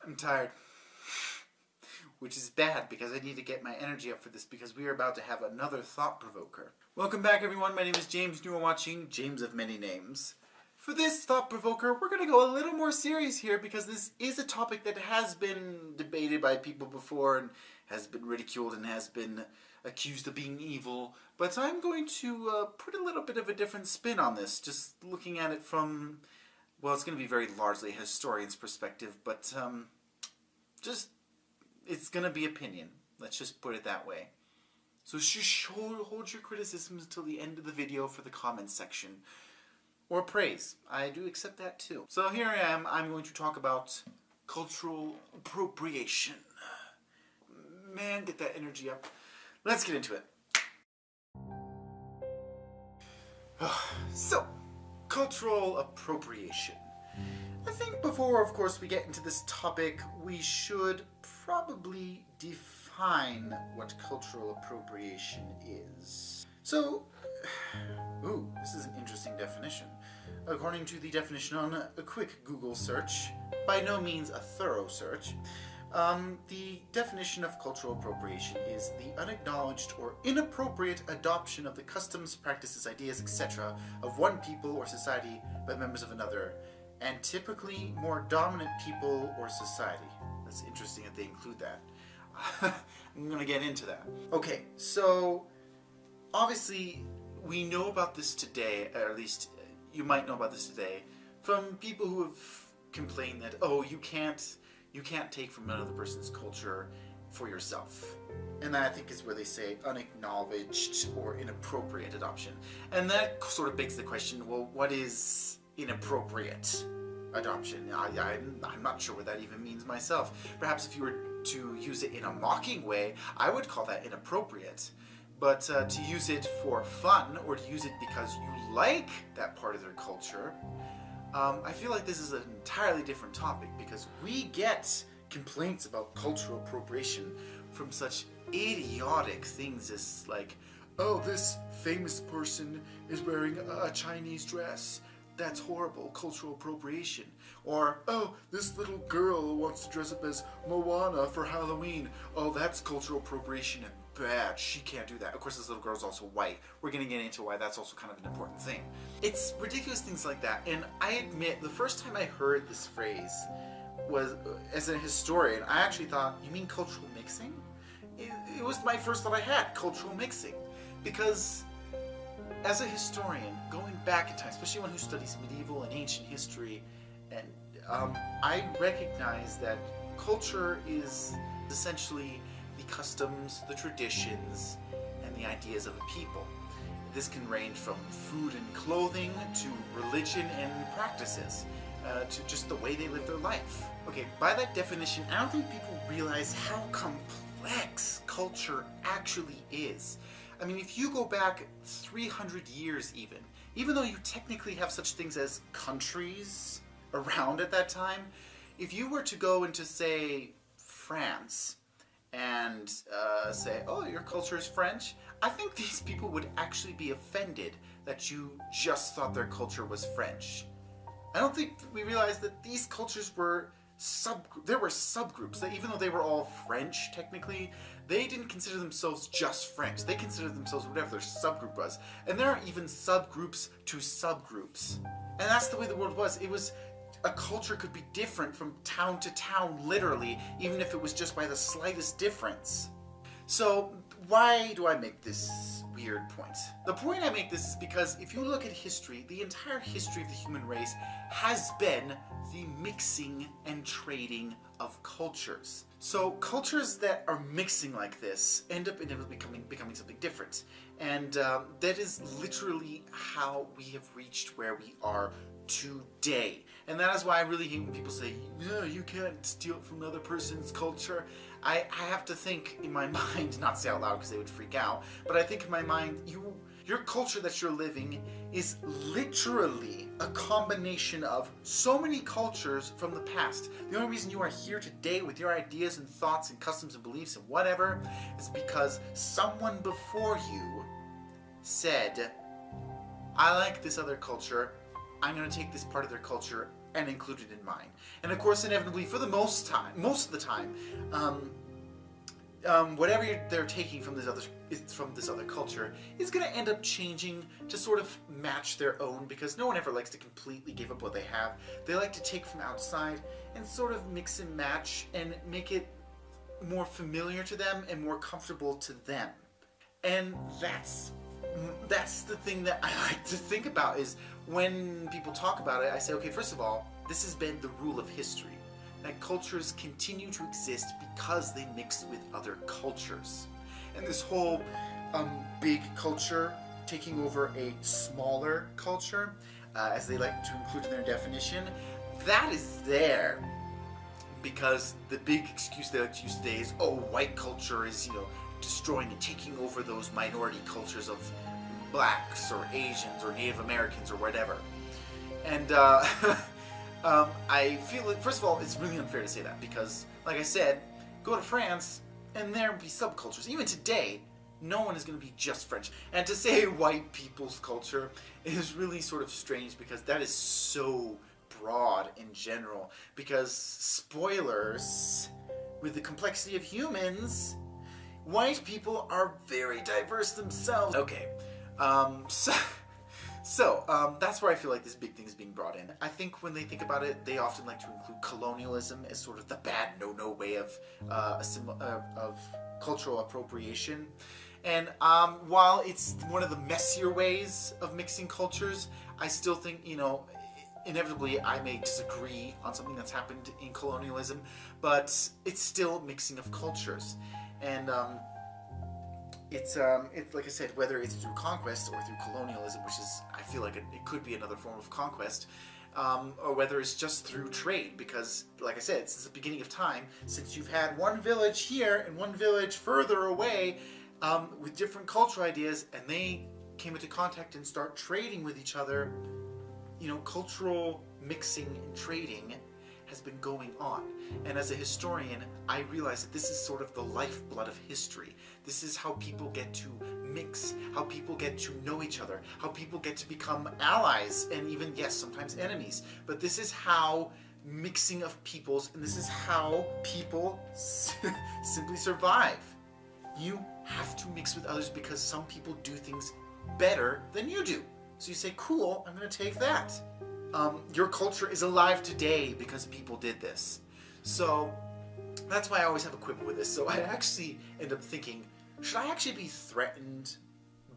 I'm tired. Which is bad because I need to get my energy up for this because we are about to have another thought provoker. Welcome back everyone, my name is James and you are watching James of Many Names. For this thought provoker, we're going to go a little more serious here because this is a topic that has been debated by people before and has been ridiculed and has been accused of being evil. But I'm going to put a little bit of a different spin on this, just looking at it from, well, it's going to be very largely a historian's perspective, but it's going to be opinion. Let's just put it that way. So just hold your criticisms until the end of the video for the comments section. Or praise. I do accept that too. So here I am. I'm going to talk about cultural appropriation. Man, get that energy up. Let's get into it. So, cultural appropriation. I think before, of course, we get into this topic, we should probably define what cultural appropriation is. So, this is an interesting definition. According to the definition on a quick Google search, by no means a thorough search, the definition of cultural appropriation is the unacknowledged or inappropriate adoption of the customs, practices, ideas, etc. of one people or society by members of another, and typically more dominant people or society. That's interesting that they include that. I'm going to get into that. Okay, so obviously we know about this today, or at least you might know about this today, from people who have complained that, oh, you can't take from another person's culture for yourself. And that, I think, is where they say unacknowledged or inappropriate adoption. And that sort of begs the question, well, what is inappropriate adoption? I'm not sure what that even means myself. Perhaps if you were to use it in a mocking way, I would call that inappropriate. But to use it for fun, or to use it because you like that part of their culture, I feel like this is an entirely different topic, because we get complaints about cultural appropriation from such idiotic things as like, oh, this famous person is wearing a Chinese dress. That's horrible, cultural appropriation. Or, oh, this little girl wants to dress up as Moana for Halloween. Oh, that's cultural appropriation and bad. She can't do that. Of course, this little girl's also white. We're going to get into why that's also kind of an important thing. It's ridiculous things like that. And I admit, the first time I heard this phrase was, as a historian, I actually thought, you mean cultural mixing? It was my first thought I had, cultural mixing. Because as a historian, going back in time, especially one who studies medieval and ancient history, and I recognize that culture is essentially the customs, the traditions, and the ideas of a people. This can range from food and clothing to religion and practices, to just the way they live their life. Okay, by that definition, I don't think people realize how complex culture actually is. I mean, if you go back 300 years even though you technically have such things as countries around at that time, if you were to go into, say, France and say, oh, your culture is French, I think these people would actually be offended that you just thought their culture was French. I don't think we realized that these cultures were there were subgroups, that even though they were all French technically, they didn't consider themselves just French. They considered themselves whatever their subgroup was. And there are even subgroups to subgroups. And that's the way the world was. It was, a culture could be different from town to town, literally, even if it was just by the slightest difference. So why do I make this weird point? The point I make this is because if you look at history, the entire history of the human race has been the mixing and trading of cultures. So cultures that are mixing like this end up inevitably becoming something different. And that is literally how we have reached where we are today. And that is why I really hate when people say, no, you can't steal from another person's culture. I have to think in my mind, not say out loud because they would freak out, but I think in my mind, your culture that you're living is literally a combination of so many cultures from the past. The only reason you are here today with your ideas and thoughts and customs and beliefs and whatever is because someone before you said, I like this other culture, I'm going to take this part of their culture and included in mine. And of course, inevitably, for the most of the time, whatever they're taking from this other culture is going to end up changing to sort of match their own, because no one ever likes to completely give up what they have. They like to take from outside and sort of mix and match and make it more familiar to them and more comfortable to them. And that's the thing that I like to think about, is when people talk about it, I say, okay, first of all, this has been the rule of history, that cultures continue to exist because they mix with other cultures. And this whole big culture taking over a smaller culture, as they like to include in their definition, that is there because the big excuse they like to use today is, oh, white culture is, destroying and taking over those minority cultures of blacks or Asians or Native Americans or whatever. And I feel like, first of all, it's really unfair to say that, because, like I said, go to France and there will be subcultures. Even today, no one is going to be just French. And to say white people's culture is really sort of strange, because that is so broad in general. Because, spoilers, with the complexity of humans, white people are very diverse themselves. Okay, so that's where I feel like this big thing is being brought in. I think when they think about it, they often like to include colonialism as sort of the bad no-no way of cultural appropriation. And while it's one of the messier ways of mixing cultures, I still think, inevitably I may disagree on something that's happened in colonialism, but it's still mixing of cultures. And it's like I said, whether it's through conquest or through colonialism, which is, I feel like it could be another form of conquest, or whether it's just through trade, because, like I said, since the beginning of time, since you've had one village here and one village further away with different cultural ideas, and they came into contact and start trading with each other, cultural mixing and trading has been going on. And as a historian, I realize that this is sort of the lifeblood of history. This is how people get to mix, how people get to know each other, how people get to become allies, and even, yes, sometimes enemies. But this is how mixing of peoples, and this is how people simply survive. You have to mix with others because some people do things better than you do. So you say, cool, I'm going to take that. Your culture is alive today because people did this. So that's why I always have a quibble with this. So I actually end up thinking, should I actually be threatened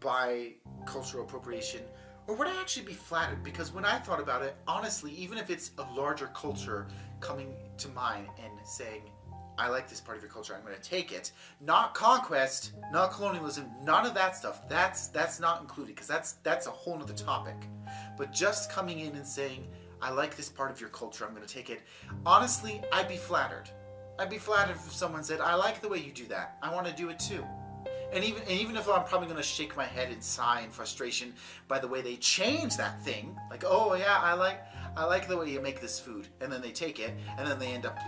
by cultural appropriation, or would I actually be flattered? Because when I thought about it, honestly, even if it's a larger culture coming to mind and saying, I like this part of your culture, I'm going to take it. Not conquest, not colonialism, none of that stuff. That's not included, because that's a whole other topic. But just coming in and saying, I like this part of your culture, I'm going to take it. Honestly, I'd be flattered. I'd be flattered if someone said, I like the way you do that. I want to do it too. And even if I'm probably going to shake my head and sigh in frustration by the way they change that thing, like, oh yeah, I like the way you make this food, and then they take it, and then they end up,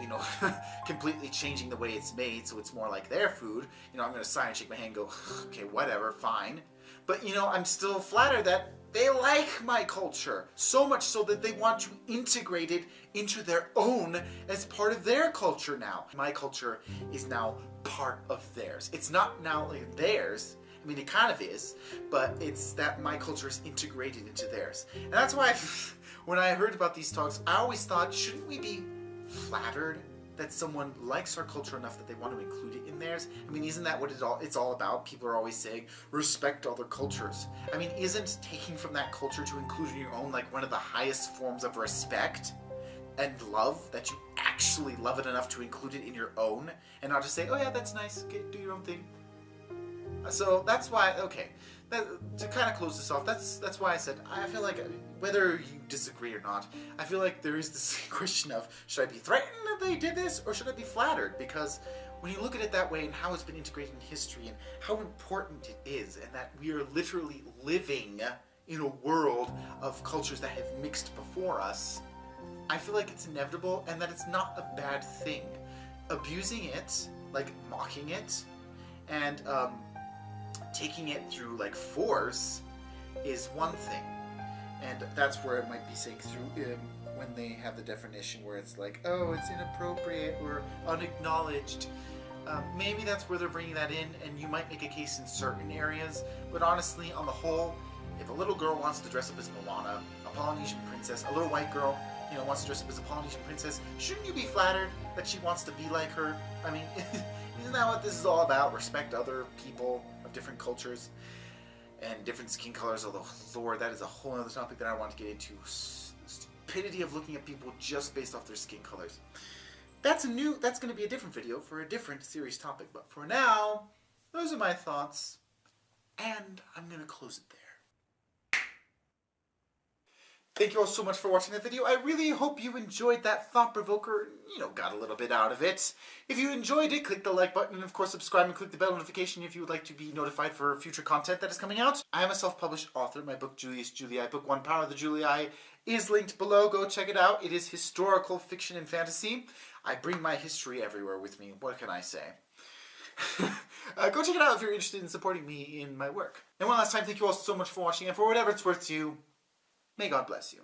completely changing the way it's made so it's more like their food. I'm going to sigh and shake my hand and go, okay, whatever, fine. But, I'm still flattered that they like my culture, so much so that they want to integrate it into their own as part of their culture now. My culture is now part of theirs. It's not now like theirs. I mean, it kind of is, but it's that my culture is integrated into theirs. And that's why when I heard about these talks, I always thought, shouldn't we be flattered that someone likes our culture enough that they want to include it in theirs? I mean, isn't that what it's all about? People are always saying, respect other cultures. I mean, isn't taking from that culture to include in your own like one of the highest forms of respect and love, that you actually love it enough to include it in your own and not just say, oh yeah, that's nice, okay, do your own thing. So that's why, okay, to kind of close this off, that's why I said, I feel like, whether you disagree or not, I feel like there is this question of, should I be threatened that they did this, or should I be flattered? Because when you look at it that way, and how it's been integrated in history, and how important it is, and that we are literally living in a world of cultures that have mixed before us, I feel like it's inevitable, and that it's not a bad thing. Abusing it, like mocking it, and taking it through like force is one thing, and that's where it might be saying through when they have the definition where it's like, oh, it's inappropriate or unacknowledged. Maybe that's where they're bringing that in, and you might make a case in certain areas, but honestly, on the whole, if a little girl wants to dress up as Moana, a Polynesian princess, a little white girl, wants to dress up as a Polynesian princess, shouldn't you be flattered that she wants to be like her? I mean, isn't that what this is all about? Respect other people of different cultures and different skin colors, although, Lord, that is a whole other topic that I want to get into. The stupidity of looking at people just based off their skin colors. That's going to be a different video for a different serious topic, but for now, those are my thoughts, and I'm going to close it there. Thank you all so much for watching that video. I really hope you enjoyed that thought provoker, got a little bit out of it. If you enjoyed it, click the like button and of course subscribe and click the bell notification if you would like to be notified for future content that is coming out. I am a self-published author. My book, Julius Julii, Book 1, Power of the Julii, is linked below. Go check it out. It is historical fiction and fantasy. I bring my history everywhere with me. What can I say? Go check it out if you're interested in supporting me in my work. And one last time, thank you all so much for watching, and for whatever it's worth to you, may God bless you.